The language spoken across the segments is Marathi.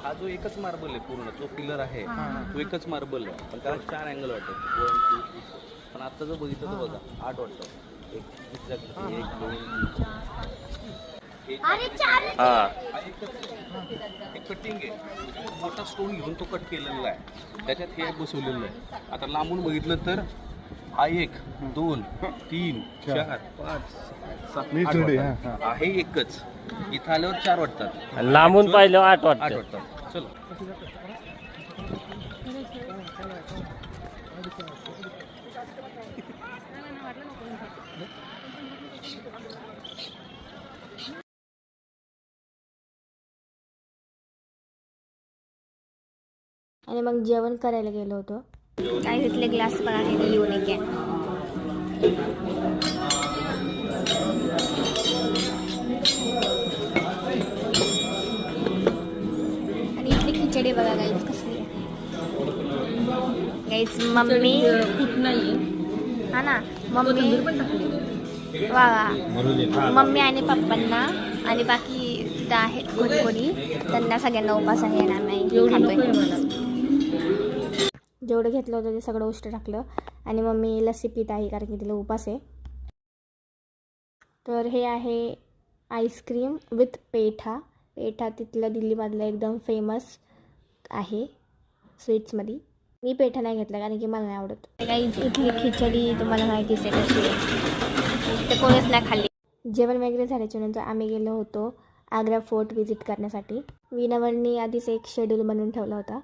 हा जो एकच मार्बल आहे पूर्ण जो पिलर आहे तो एकच मार्बल आहे, पण त्याला 4 अँगल वाटतात 1 2 3. पण आता जर बघितलं तर बघा 8 वाटतं. एक 1 2 3 हा एक कटिंग आहे. मोठा स्टोन घेऊन तो कट केलेला आहे, त्याच्यात हे बसवलेलं आहे. आता लांबून बघितलं तर हा 1 2 3 4 5 7 आहे एकच. इथं आल्यावर 4 वाटतात, लांबून पाहिलं 8 8 वाटतं. वाटतात. चलो आणि मग जेवण करायला गेलो होतो. काय घेतले ग्लास बघा किती युनिक आहे. आणि इथली खिचडी बघा गाईस कसली आहे. गाईस मम्मी खूप नाही हा ना मम्मी वा मम्मी आणि पप्पांना आणि बाकी तिथं आहेत कोणी त्यांना सगळ्यांना उपास आहे ना आम्ही खातोय. जेवढं घेतलं होतं ते सगळं उष्ट टाकलं आणि मम्मी लस्सी पित आहे कारण की तिला उपास आहे. तर हे आहे आईस्क्रीम विथ पेठा. पेठा तिथलं दिल्लीमधलं एकदम फेमस आहे स्वीट्समध्ये. मी पेठा नाही घेतला कारण की मला नाही आवडत. काही इथली खिचडी तुम्हाला माहितीच आहे कशी आहे, ते कोणीच नाही खाल्ली. जेवण वगैरे झाल्याच्या नंतर आम्ही गेलो होतो आग्रा फोर्ट व्हिजिट करण्यासाठी. विनावरनी आधीच एक शेड्यूल बनवून ठेवला होता,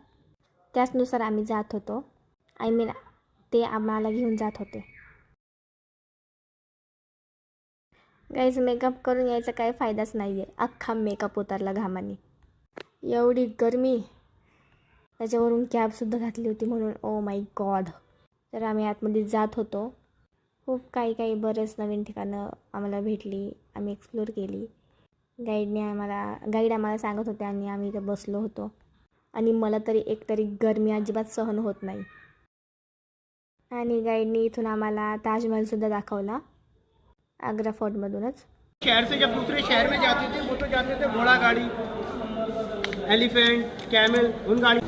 त्याचनुसार आम्ही जात होतो. ते आम्हाला घेऊन जात होते. गाईज मेकअप करून यायचा काही फायदाच नाही आहे. अख्खा मेकअप उतरला घामाने. एवढी गरमी, त्याच्यावरून कॅबसुद्धा घातली होती म्हणून. Oh my God. तर आम्ही आतमध्ये जात होतो. खूप काही बरेच नवीन ठिकाणं आम्हाला भेटली, आम्ही एक्सप्लोर केली. गाईड आम्हाला सांगत होते आणि आम्ही इथं बसलो होतो. आणि मला तरी एकतरी गरमी अजिबात सहन होत नाही. आणि गाईडनी इथून आम्हाला ताजमहलसुद्धा दाखवला आग्रा फोर्टमधूनच. शहर से जब दूसरे शहर में जाते थे वो तो जाते थे घोड़ा गाड़ी, एलिफेंट, कैमल, उन गाड़ी.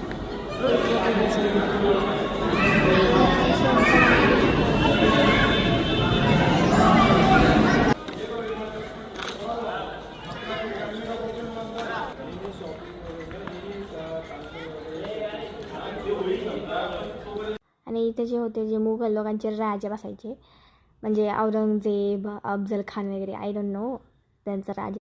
आणि इथे जे होते जे मुघल लोकांचे राजा बसायचे म्हणजे औरंगजेब, अफजल खान वगैरे, आय डोंट नो त्यांचा राजा.